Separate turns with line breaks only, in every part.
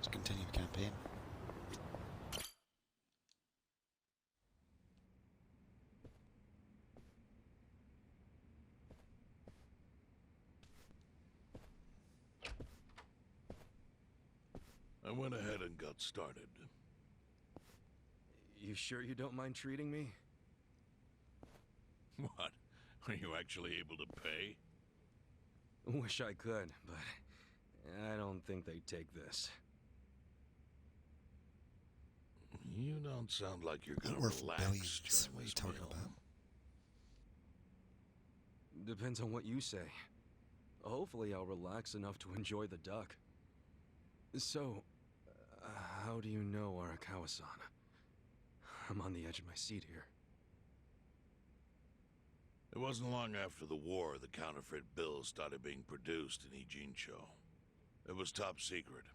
to continue the campaign.
I went ahead and got started.
You sure you don't mind treating me?
What? Are you actually able to pay?
Wish I could, but I don't think they'd take this.
You don't sound like you're gonna
Worth
relax
billions.
during
What are you
this
talking
meal.
about?
Depends on what you say. Hopefully I'll relax enough to enjoy the duck. So, how do you know Arakawa-san? I'm on the edge of my seat here.
It wasn't long after the war the counterfeit bills started being produced in Ijincho. It was top secret.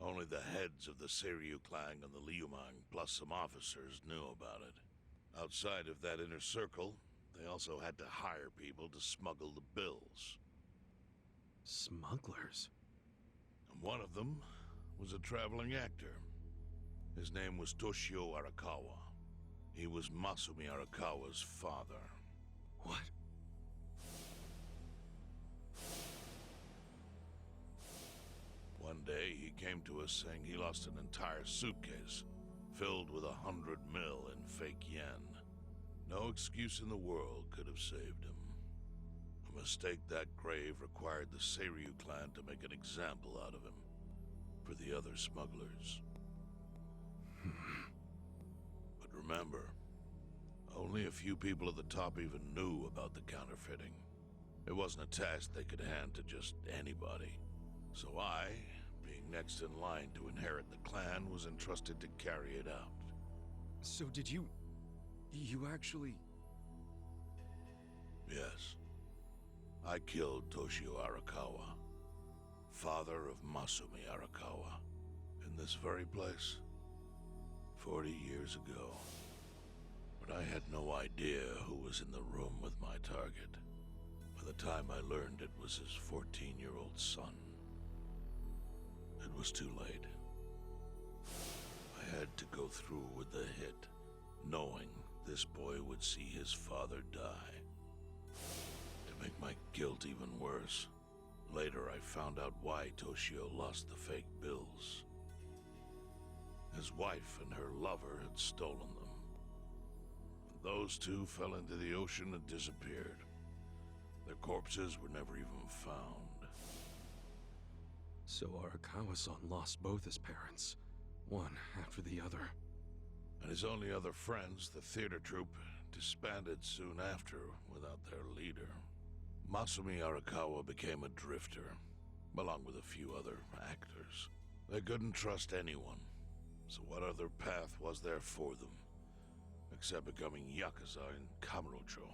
Only the heads of the Seiryu clan and the Liumang, plus some officers, knew about it. Outside of that inner circle, they also had to hire people to smuggle the bills.
Smugglers?
And one of them was a traveling actor. His name was Toshio Arakawa. He was Masumi Arakawa's father.
What?
One day, he came to us saying he lost an entire suitcase filled with 100 mil in fake yen. No excuse in the world could have saved him. A mistake that grave required the Seiryu clan to make an example out of him for the other smugglers. But remember, only a few people at the top even knew about the counterfeiting. It wasn't a task they could hand to just anybody. So I, being next in line to inherit the clan, was entrusted to carry it out.
So did you actually...
Yes. I killed Toshio Arakawa, father of Masumi Arakawa, in this very place, 40 years ago. But I had no idea who was in the room with my target. By the time I learned it was his 14-year-old son, it was too late. I had to go through with the hit, knowing this boy would see his father die. To make my guilt even worse, later I found out why Toshio lost the fake bills. His wife and her lover had stolen them. Those two fell into the ocean and disappeared. Their corpses were never even found.
So Arakawa-san lost both his parents, one after the other.
And his only other friends, the theater troupe, disbanded soon after without their leader. Masumi Arakawa became a drifter, along with a few other actors. They couldn't trust anyone, so what other path was there for them, except becoming Yakuza in Kamurocho?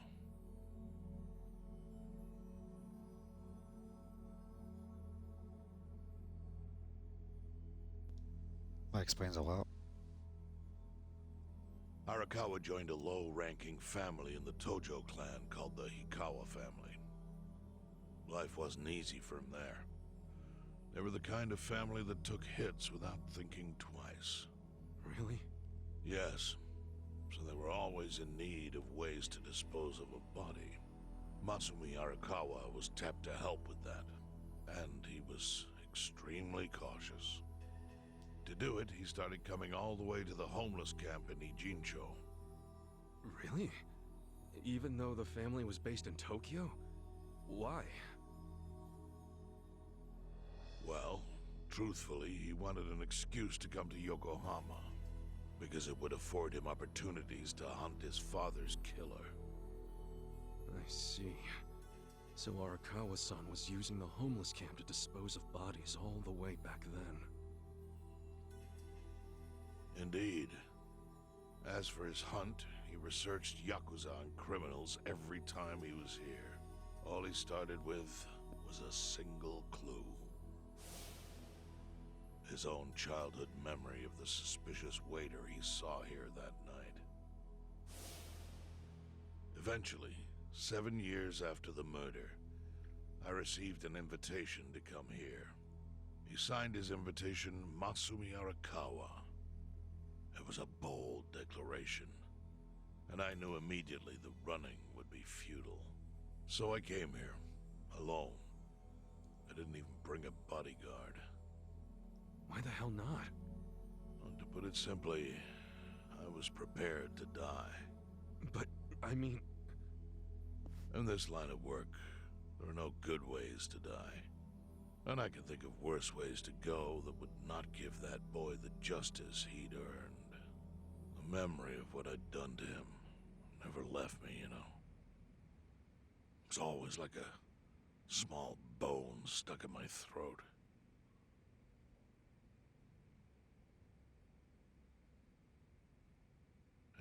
That explains a lot.
Arakawa joined a low-ranking family in the Tojo clan called the Hikawa family. Life wasn't easy for him there. They were the kind of family that took hits without thinking twice.
Really?
Yes. So they were always in need of ways to dispose of a body. Masumi Arakawa was tapped to help with that, and he was extremely cautious. To do it, he started coming all the way to the homeless camp in Ijincho.
Really? Even though the family was based in Tokyo? Why?
Well, truthfully, he wanted an excuse to come to Yokohama, because it would afford him opportunities to hunt his father's killer.
I see. So Arakawa-san was using the homeless camp to dispose of bodies all the way back then.
Indeed. As for his hunt, he researched Yakuza and criminals every time he was here. All he started with was a single clue. His own childhood memory of the suspicious waiter he saw here that night. Eventually, 7 years after the murder, I received an invitation to come here. He signed his invitation Matsumi Arakawa. It was a bold declaration, and I knew immediately the running would be futile. So I came here, alone. I didn't even bring a bodyguard.
Why the hell not?
And to put it simply, I was prepared to die.
But, I mean...
In this line of work, there are no good ways to die. And I can think of worse ways to go that would not give that boy the justice he'd earned. The memory of what I'd done to him never left me, you know. It was always like a small bone stuck in my throat.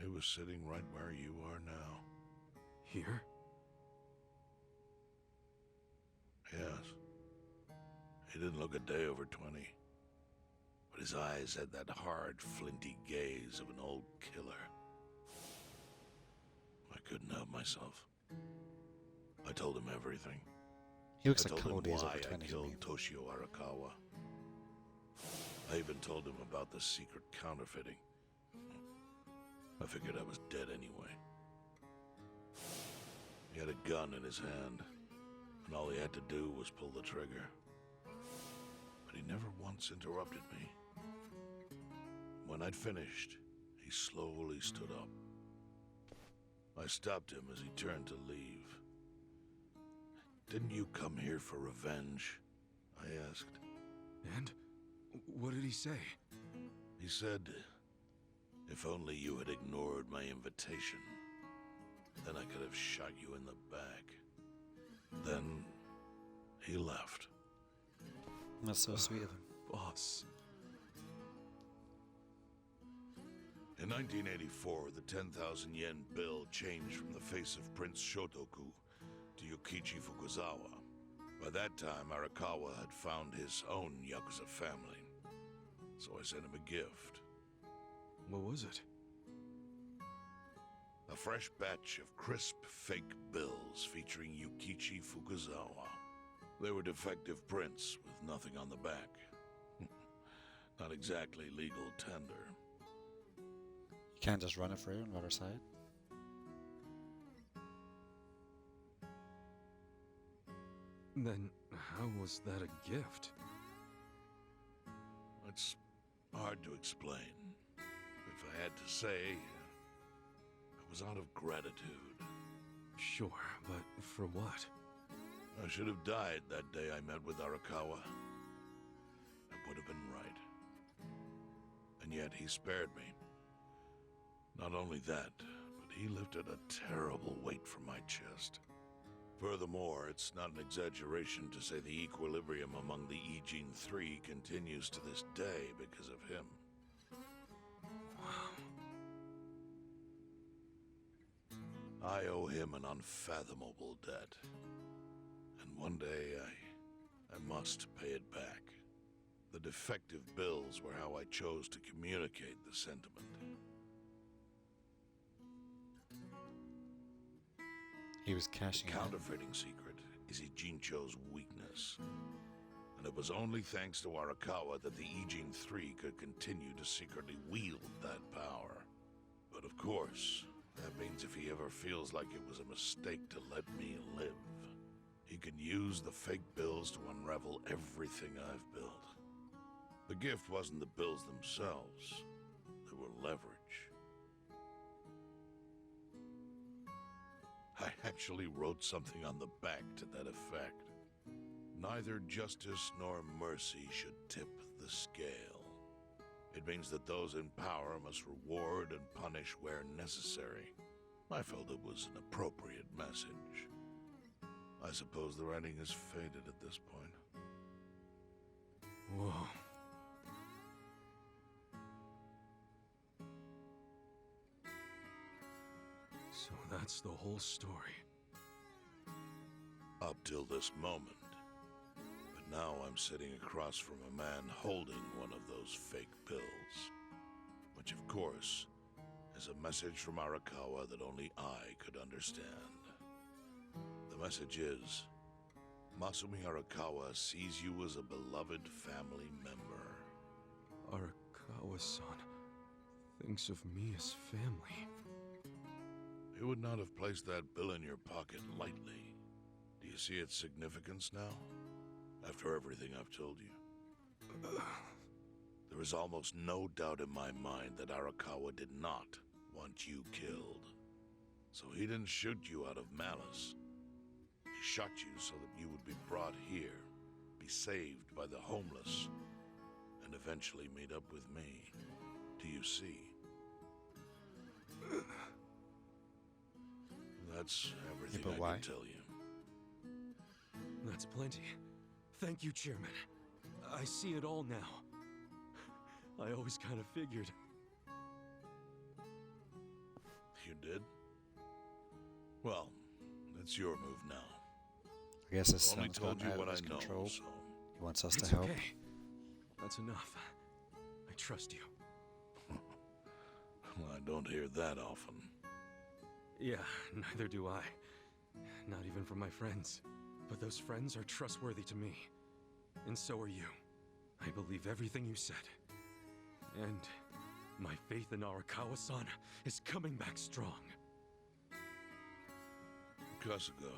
He was sitting right where you are now.
Here?
Yes. He didn't look a day over 20. But his eyes had that hard, flinty gaze of an old killer. I couldn't help myself. I told him everything.
He looks
I
like a
told
couple
him
days
why
over
I
20 to me.
killed Toshio Arakawa. I even told him about the secret counterfeiting. I figured I was dead anyway. He had a gun in his hand, and all he had to do was pull the trigger. But he never once interrupted me. When I'd finished, he slowly stood up. I stopped him as he turned to leave. "Didn't you come here for revenge?" I asked.
And? What did he say?
He said, "If only you had ignored my invitation, then I could have shot you in the back." Then he left.
That's so sweet of him.
Boss.
In 1984, the 10,000 yen bill changed from the face of Prince Shotoku to Yukichi Fukuzawa. By that time, Arakawa had found his own Yakuza family, so I sent him a gift.
What was it?
A fresh batch of crisp fake bills featuring Yukichi Fukuzawa. They were defective prints with nothing on the back. Not exactly legal tender.
You can't just run it through on the other side.
Then, how was that a gift?
It's hard to explain. If I had to say, it was out of gratitude.
Sure, but for what?
I should have died that day I met with Arakawa. It would have been right. And yet he spared me. Not only that, but he lifted a terrible weight from my chest. Furthermore, it's not an exaggeration to say the equilibrium among the Ijin Three continues to this day because of him. I owe him an unfathomable debt. And one day, I must pay it back. The defective bills were how I chose to communicate the sentiment.
He was cashing
The
it in.
counterfeiting secret is Ijincho's weakness. And it was only thanks to Arakawa that the Ijin Three could continue to secretly wield that power. But of course, that means if he ever feels like it was a mistake to let me live, he can use the fake bills to unravel everything I've built. The gift wasn't the bills themselves. They were leverage. I actually wrote something on the back to that effect. Neither justice nor mercy should tip the scale. It means that those in power must reward and punish where necessary. I felt it was an appropriate message. I suppose the writing is faded at this point.
Whoa. So that's the whole story.
Up till this moment. But now I'm sitting across from a man holding one of those fake bills. Which, of course, is a message from Arakawa that only I could understand. The message is, Masumi Arakawa sees you as a beloved family member.
Arakawa-san thinks of me as family.
He would not have placed that bill in your pocket lightly. Do you see its significance now? After everything I've told you? There is almost no doubt in my mind that Arakawa did not want you killed. So he didn't shoot you out of malice. He shot you so that you would be brought here, be saved by the homeless, and eventually meet up with me. Do you see? That's everything
but
I
why?
can tell you.
That's plenty. Thank you, Chairman. I see it all now. I always kind of figured.
You did? Well, it's your move now.
I guess his
I've only
son's
told
gotten
you
out
what
of
I
his
know,
control.
so
He wants us to
It's
help.
okay. That's enough. I trust you.
well, I don't hear that often.
Yeah, neither do I. Not even from my friends. But those friends are trustworthy to me. And so are you. I believe everything you said. And my faith in Arakawa-san is coming back strong.
Kasuga,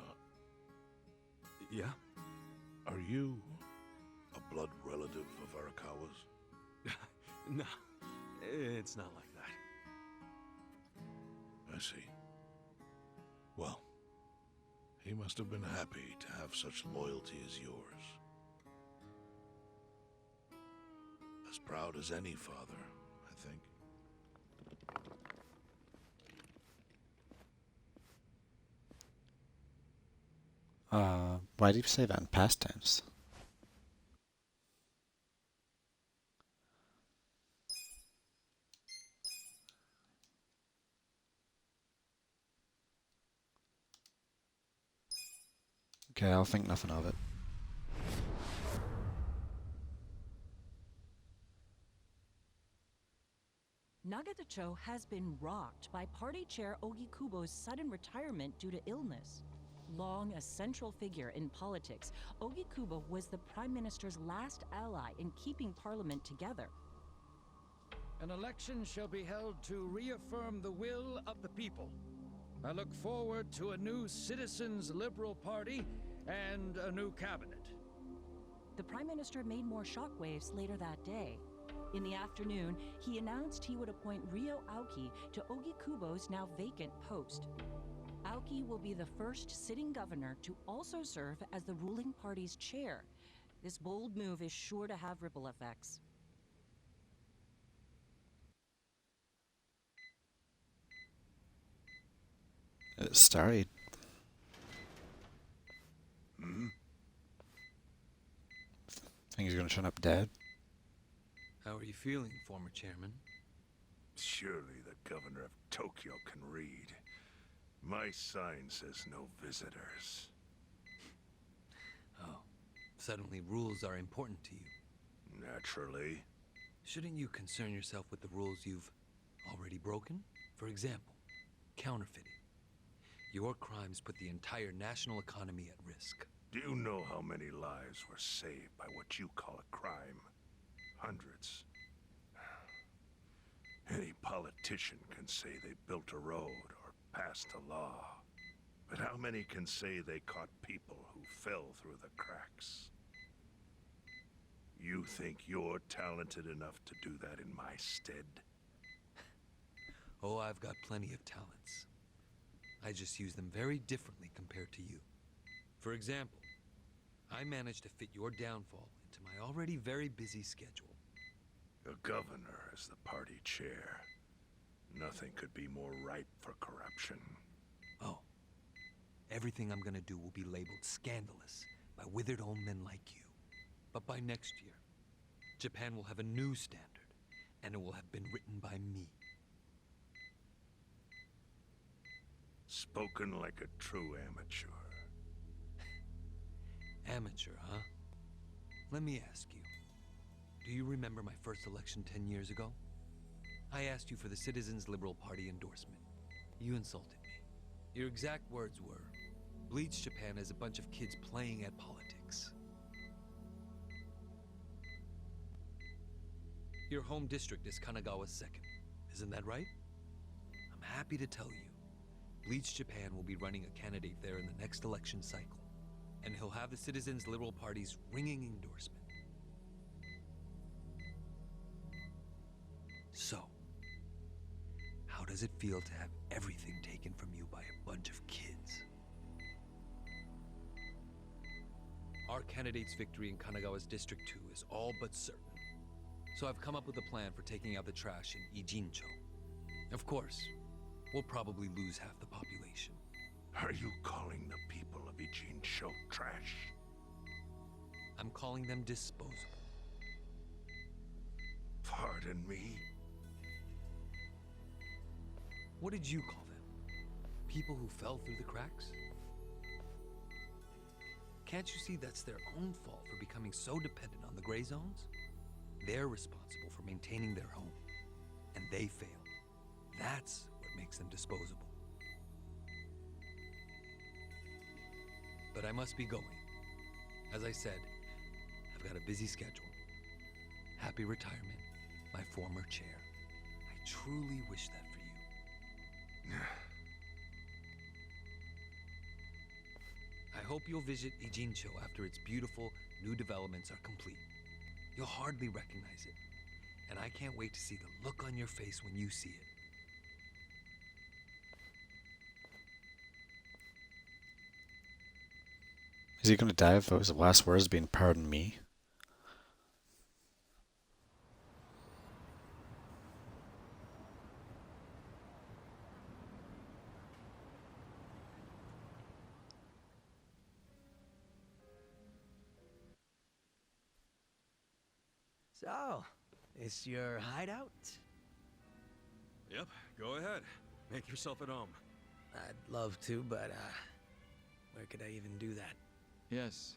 Yeah?
are you a blood relative of Arakawa's?
No, it's not like that.
I see. Well, he must have been happy to have such loyalty as yours. As proud as any father, I think.
Why did you say that in past tense? Okay, I'll think nothing of it.
Nagatacho has been rocked by Party Chair Ogikubo's sudden retirement due to illness. Long a central figure in politics, Ogikubo was the Prime Minister's last ally in keeping Parliament together.
An election shall be held to reaffirm the will of the people. I look forward to a new Citizens Liberal Party and a new cabinet.
The Prime Minister made more shockwaves later that day. In the afternoon, he announced he would appoint Ryo Aoki to Ogikubo's now vacant post. Aoki will be the first sitting governor to also serve as the ruling party's chair. This bold move is sure to have ripple effects.
It started. Think he's gonna turn up dead?
How are you feeling, former chairman?
Surely the governor of Tokyo can read. My sign says no visitors.
Oh, suddenly rules are important to you.
Naturally.
Shouldn't you concern yourself with the rules you've already broken? For example, counterfeiting. Your crimes put the entire national economy at risk.
Do you know how many lives were saved by what you call a crime? Hundreds. Any politician can say they built a road or passed a law. But how many can say they caught people who fell through the cracks? You think you're talented enough to do that in my stead?
Oh, I've got plenty of talents. I just use them very differently compared to you. For example, I managed to fit your downfall into my already very busy schedule.
A governor as the party chair. Nothing could be more ripe for corruption.
Oh, everything I'm gonna do will be labeled scandalous by withered old men like you. But by next year, Japan will have a new standard, and it will have been written by me.
Spoken like a true amateur.
Amateur, huh? Let me ask you. Do you remember my first election 10 years ago? I asked you for the Citizens Liberal Party endorsement. You insulted me. Your exact words were, Bleach Japan is a bunch of kids playing at politics. Your home district is Kanagawa's second. Isn't that right? I'm happy to tell you, Bleach Japan will be running a candidate there in the next election cycle. And he'll have the Citizens Liberal Party's ringing endorsement. So, how does it feel to have everything taken from you by a bunch of kids? Our candidate's victory in Kanagawa's District 2 is all but certain. So I've come up with a plan for taking out the trash in Ijincho. Of course, we'll probably lose half the population.
Are you calling the people of Ijincho trash?
I'm calling them disposable.
Pardon me?
What did you call them? People who fell through the cracks? Can't you see that's their own fault for becoming so dependent on the gray zones? They're responsible for maintaining their home, and they failed. That's what makes them disposable. But I must be going. As I said, I've got a busy schedule. Happy retirement, my former chair. I truly wish that for you. I hope you'll visit Ijincho after its beautiful new developments are complete. You'll hardly recognize it, and I can't wait to see the look on your face when you see it.
Is he gonna die if his last words being "pardon me"?
So, is your hideout?
Yep, go ahead. Make yourself at home.
I'd love to, but, where could I even do that?
Yes.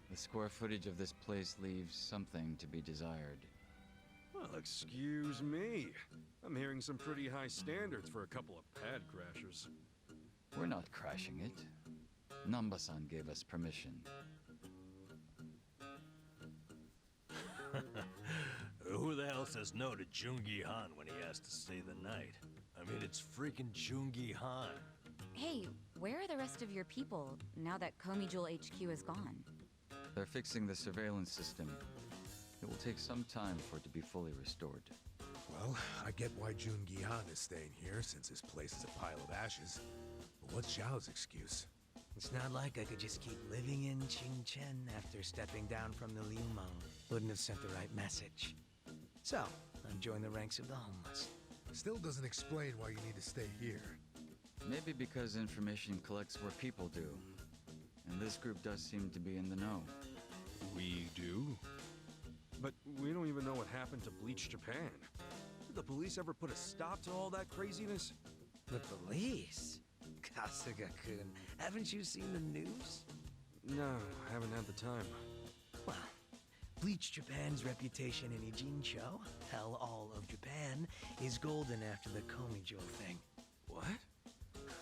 The square footage of this place leaves something to be desired.
Well, excuse me. I'm hearing some pretty high standards for a couple of pad crashers.
We're not crashing it. Namba-san gave us permission.
Who the hell says no to Jungi Han when he has to stay the night? I mean, it's freaking Jungi Han.
Hey, where are the rest of your people now that Komijul HQ is gone?
They're fixing the surveillance system. It will take some time for it to be fully restored.
Well, I get why Jungi Han is staying here, since his place is a pile of ashes. But what's Zhao's excuse?
It's not like I could just keep living in Qingchen after stepping down from the Liumang. Wouldn't have sent the right message. So, I joined the ranks of the homeless.
Still doesn't explain why you need to stay here.
Maybe because information collects where people do. And this group does seem to be in the know.
We do? But we don't even know what happened to Bleach Japan. Did the police ever put a stop to all that craziness?
The police? Kasuga-kun, haven't you seen the news?
No, haven't had the time.
Well, Bleach Japan's reputation in Ijincho, hell, all of Japan, is golden after the Komijul thing.
What?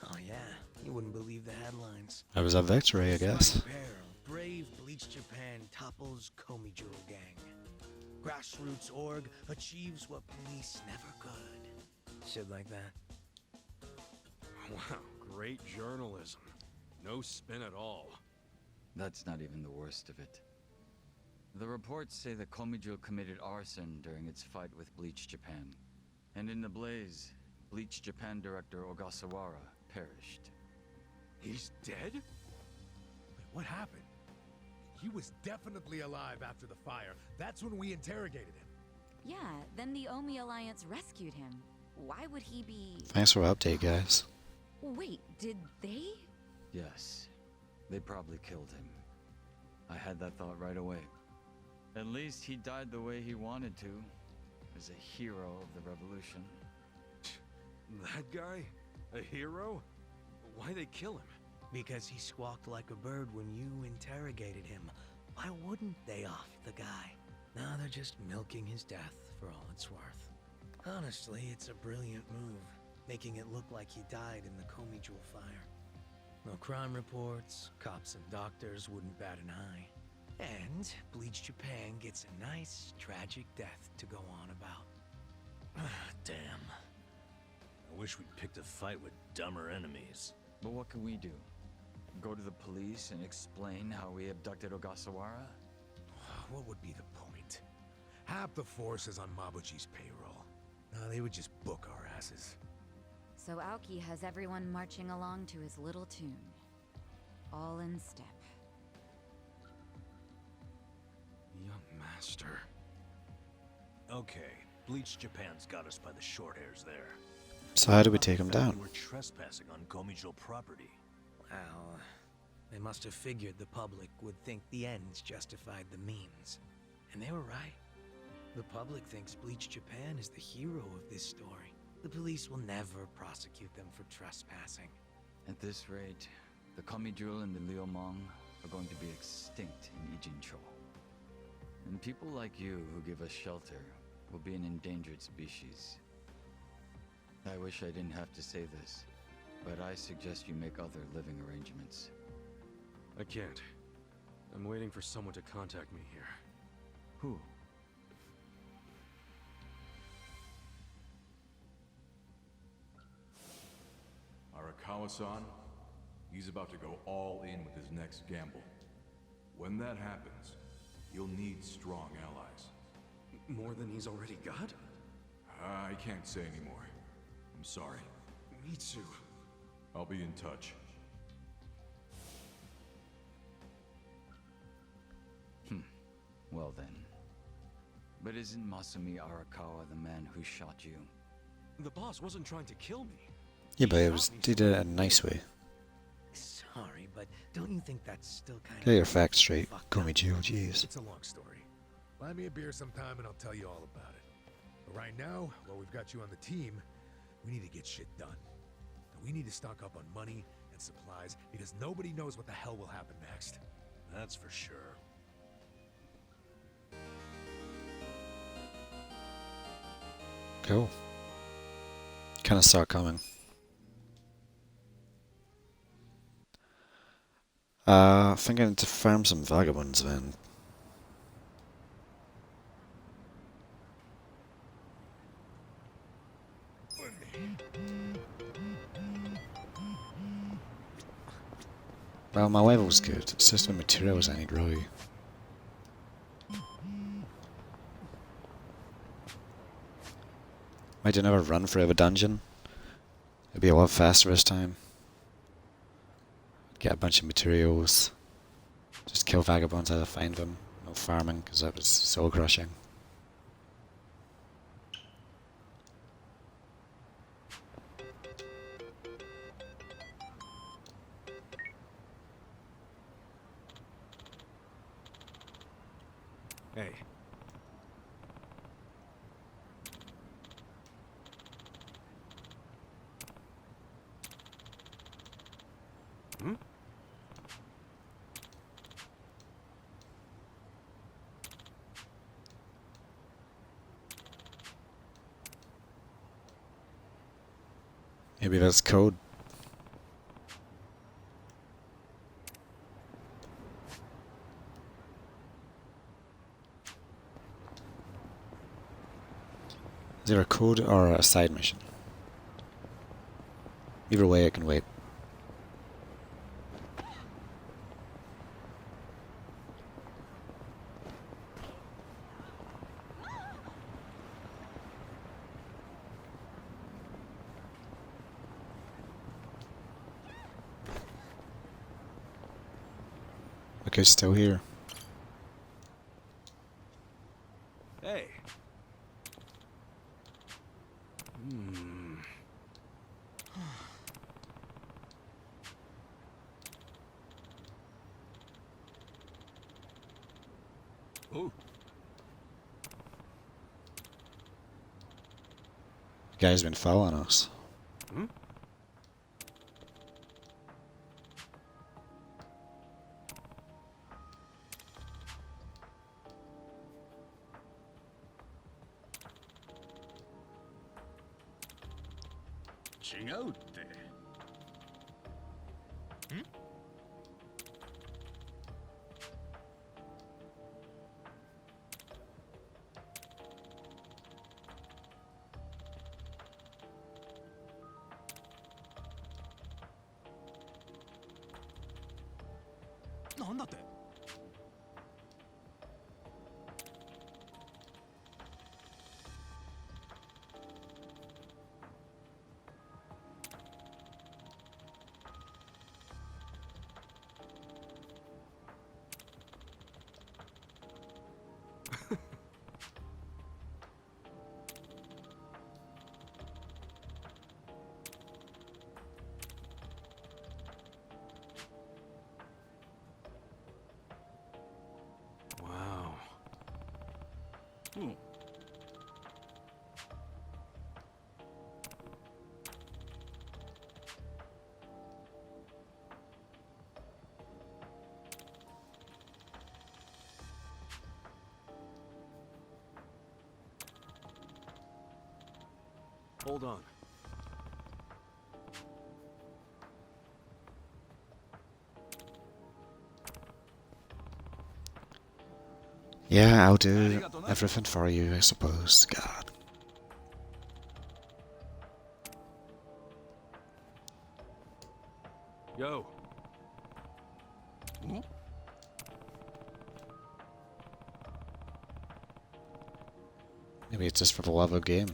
Oh yeah, you wouldn't believe the headlines.
That was a victory, I guess.
Despite peril, brave Bleach Japan topples Komijul gang. Grassroots org achieves what police never could. Shit like that.
Wow, great journalism. No spin at all.
That's not even the worst of it. The reports say that Komijul committed arson during its fight with Bleach Japan. And in the blaze, Bleach Japan director Ogasawara perished.
He's dead? Wait, what happened? He was definitely alive after the fire. That's when we interrogated him.
Yeah, then the Omi Alliance rescued him. Why would he be...
Thanks for the update, guys.
Wait, did they?
Yes, they probably killed him. I had that thought right away. At least he died the way he wanted to, as a hero of the revolution.
That guy? A hero? Why'd they kill him?
Because he squawked like a bird when you interrogated him. Why wouldn't they off the guy? Now they're just milking his death for all it's worth. Honestly, it's a brilliant move, making it look like he died in the Komijul fire. No crime reports, cops and doctors wouldn't bat an eye. And Bleach Japan gets a nice, tragic death to go on about.
Damn. I wish we'd picked a fight with dumber enemies.
But what can we do? Go to the police and explain how we abducted Ogasawara?
What would be the point? Half the force is on Mabuchi's payroll. They would just book our asses.
So Aoki has everyone marching along to his little tune. All in step.
Young master.
Okay, Bleach Japan's got us by the short hairs there.
So how do we take him down?
We're trespassing on Komijo property.
Well, they must have figured the public would think the ends justified the means. And they were right. The public thinks Bleach Japan is the hero of this story. The police will never prosecute them for trespassing.
At this rate, the Komijul and the Liumang are going to be extinct in Ijincho. And people like you who give us shelter will be an endangered species. I wish I didn't have to say this, but I suggest you make other living arrangements.
I can't. I'm waiting for someone to contact me here.
Who?
Arakawa-san, he's about to go all in with his next gamble. When that happens, you'll need strong allies.
More than he's already got?
I can't say anymore. I'm sorry.
Me too.
I'll be in touch.
Well then. But isn't Masumi Arakawa the man who shot you?
The boss wasn't trying to kill me.
Yeah, but he did it in a nice way.
Sorry, but don't you think that's still kind
Get your facts straight, Komijo, jeez.
It's a long story. Buy me a beer sometime and I'll tell you all about it. But right now, while we've got you on the team, we need to get shit done. And we need to stock up on money and supplies because nobody knows what the hell will happen next.
That's for sure.
Cool. Kinda saw it coming. I think I need to farm some vagabonds then. Well, my level's good. It's just the materials I need, really. Might do another run through a dungeon. It'll be a lot faster this time. Get a bunch of materials. Just kill vagabonds as I find them. No farming, because that was soul crushing.
Hey. Hmm?
Maybe that's code. Is there a code or a side mission? Either way, I can wait. Okay, still here.
Hey. Hmm.
Ooh.
Guy's been following us.
Hmm?
だって。
Wow.
Hold on.
Yeah, I'll do everything for you, I suppose. God.
Yo.
Maybe it's just for the love of game.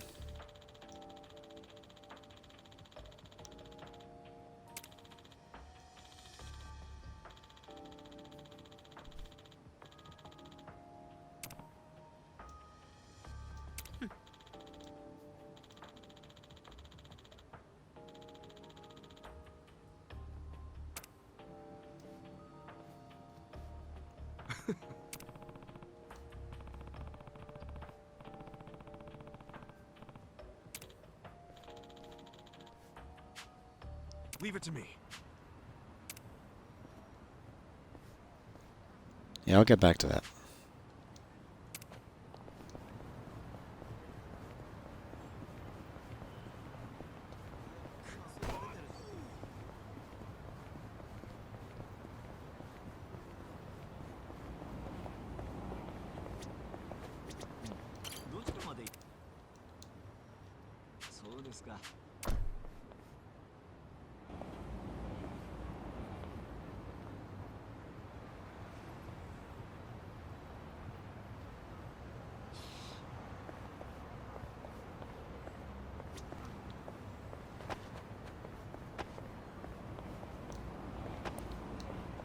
Leave it to me.
Yeah, I'll get back to that.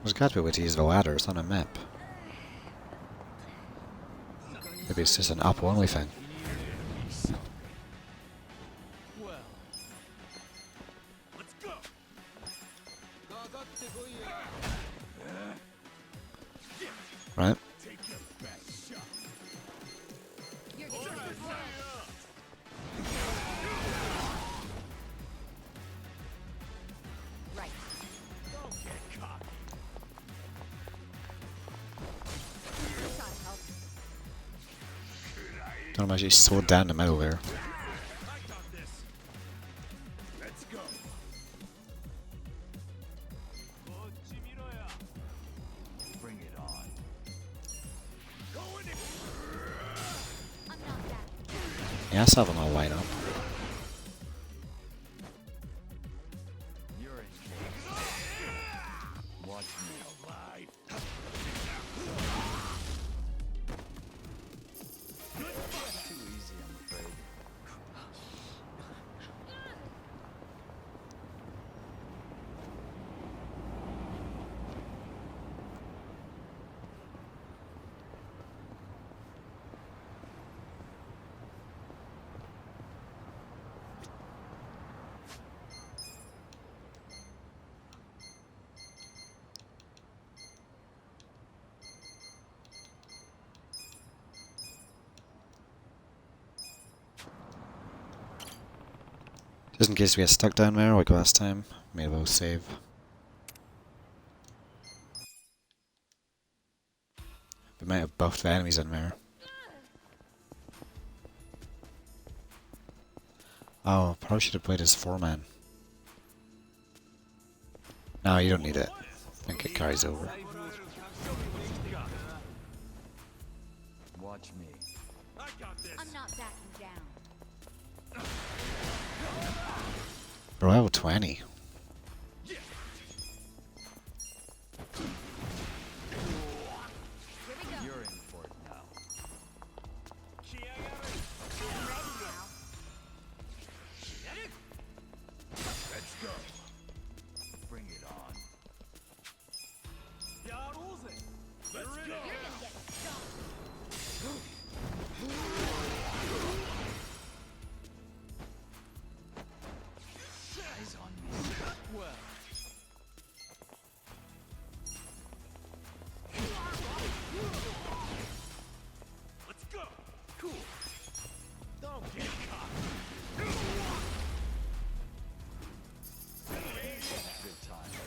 There's got to be a way to use the ladders on a map. Maybe it's just an up-only thing. Right? Don't imagine he's so down the middle there.
Bring it on.
Yeah, I saw them all light up.
You're in. Watch me. Too easy, I'm afraid.
Just in case we get stuck down there like last time, maybe we'll save. We might have buffed the enemies in there. Oh, probably should have played as 4-man. No, you don't need it. I think it carries over.
Watch me.
I'm not backing down.
Bro, level 20.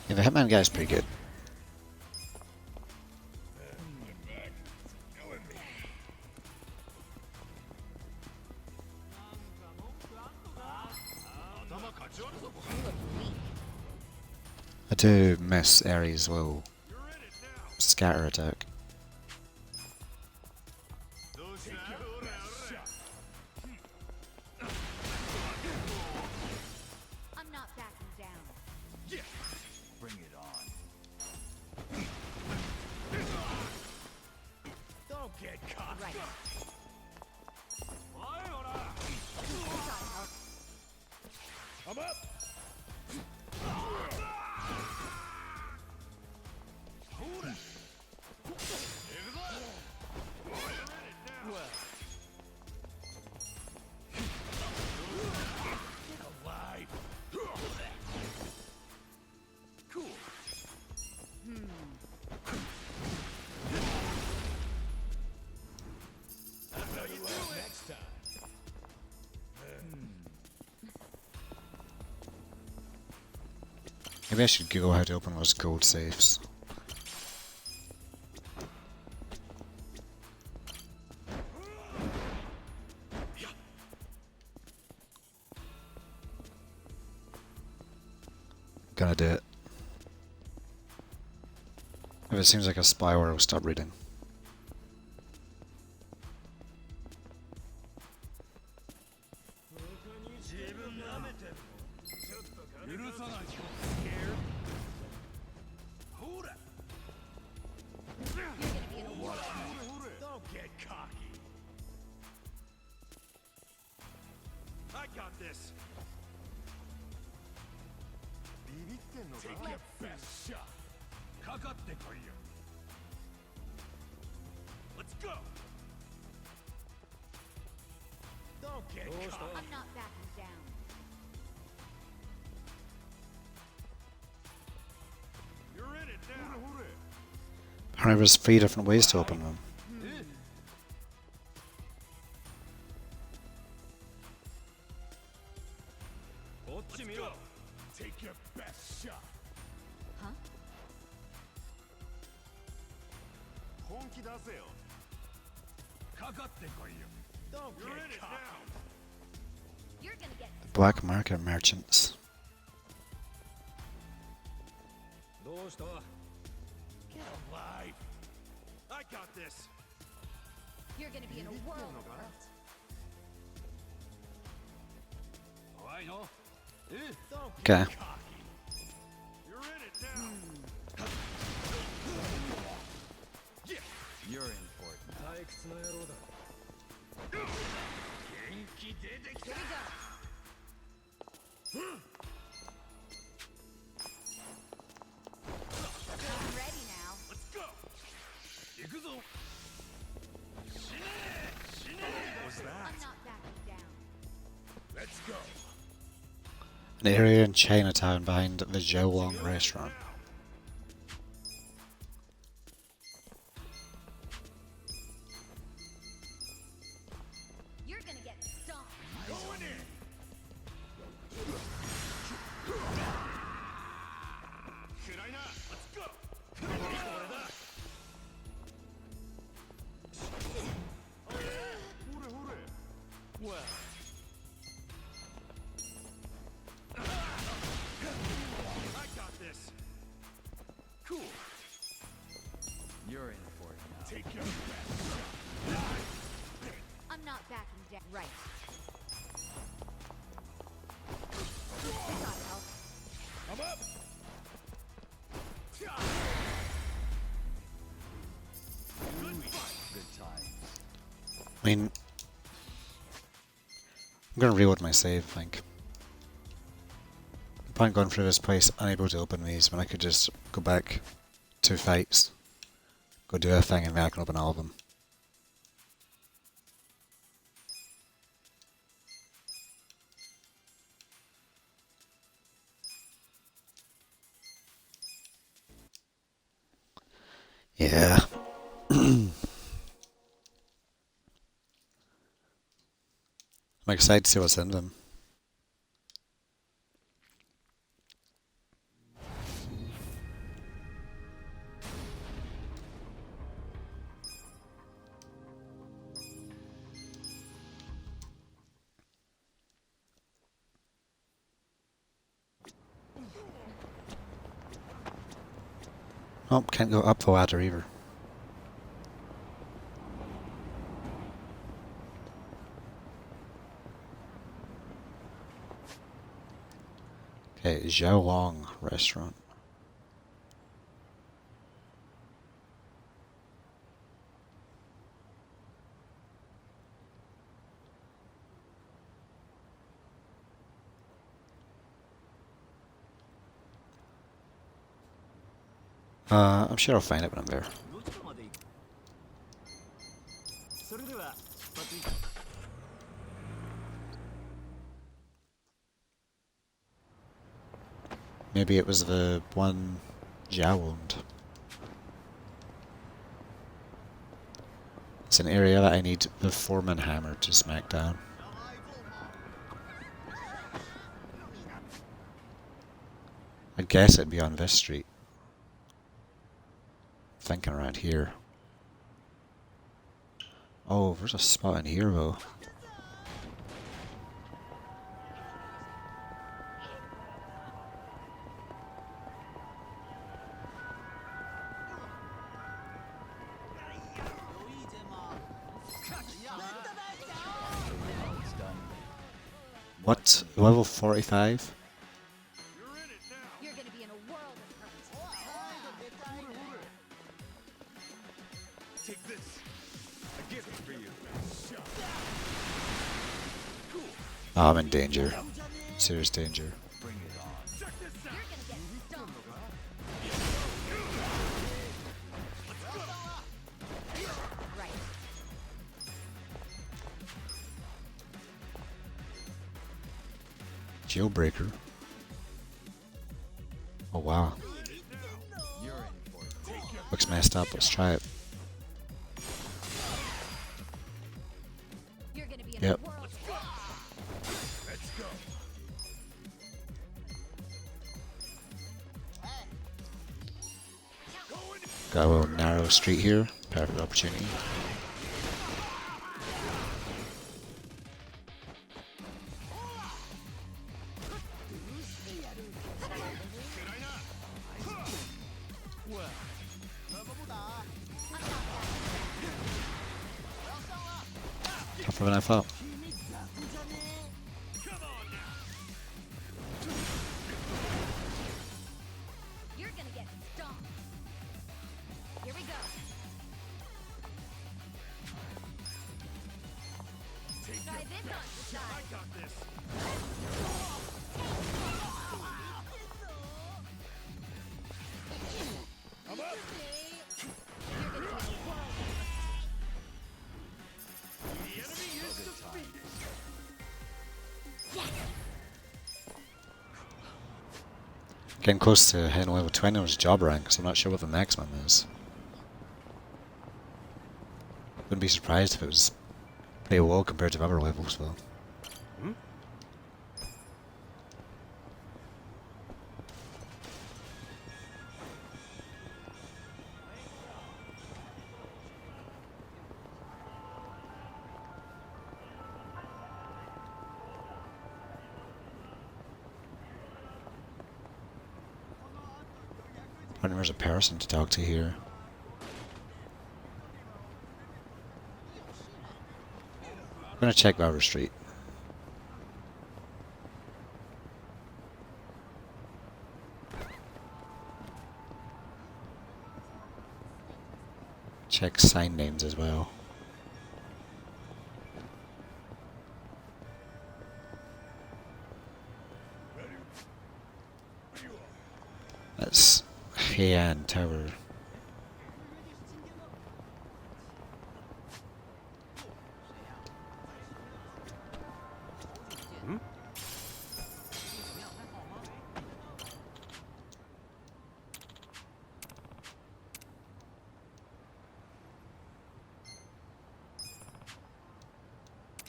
Yeah, the Hitman guy's pretty good. I do miss Ares' little scatter attack.
I'm not backing down.
Bring it on.
Don't get caught.
Right.
I'm up.
Maybe I should Google how to open those gold safes. Gonna do it. If it seems like a spyware, I'll stop reading.
Don't get cocky. I got this. Take your best shot. かかってこいよ. Let's go. Don't get cocky.
I'm not backing down.
You're in it now.
Apparently there's 3 different ways to open them.
Let's go. Take your best shot.
Huh?
本気出せよ. かかってこいよ. Don't get cocky.
You're gonna get
Black market merchants.
どうした? Get alive. I got this.
You're gonna be in a whirl.
怖いの? Don't
Okay.
get cocky. You're in it now.
You're in for it.
退屈な野郎だ. 元気出てきた.
Here we go. I'm ready now.
Let's go. 行くぞ. 死ね. What's
I'm
that?
not backing down.
Let's go.
An area in Chinatown behind the Jiaolong restaurant.
You're gonna get stomped.
Going in. Let's go. Well. I got this. Cool.
You're in for it now.
Take your best.
I'm not backing down. Right. Gotta help.
I'm up. Good fight.
Good times.
I mean, I'm gonna reload my save, I think. No point going through this place unable to open these when I could just go back 2 fights, go do a thing, and then I can open all of them. Yeah. I'm excited to see what's in them. Oh, can't go up the ladder either. Okay, Zhao Long restaurant. I'm sure I'll find it when I'm there. Maybe it was the one Zhao owned. It's an area that I need the Foreman hammer to smack down. I guess it'd be on this street. Thinking around here. Oh, there's a spot in here though. What? Level 45?
You're gonna be in a world of hurt.
Take this. A gift for you.
Oh, I'm in danger. Serious danger.
Bring it on. Check this out.
You're gonna get stung. Right.
Jailbreaker. Oh wow. Looks messed up. Let's try it.
You're gonna be in
Yep.
a world of
Let's go.
Got a little narrow street here. Perfect opportunity. Tougher than I thought.
You're gonna get stung. Here we go. Try this on the side.
I got this. I'm up.
You're gonna be in a world of
The enemy is defeated.
Getting close to hitting level 20 was job rank, so I'm not sure what the maximum is. Wouldn't be surprised if it was pretty low compared to other levels though. I think there's a person to talk to here. I'm gonna check Barbara Street. Check sign names as well. That's Heian Tower.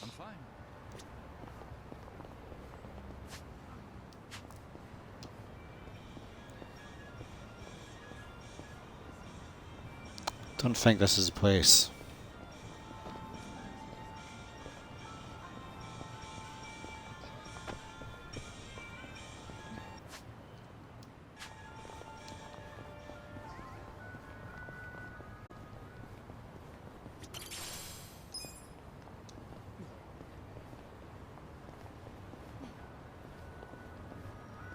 I'm fine.
Don't think this is the place.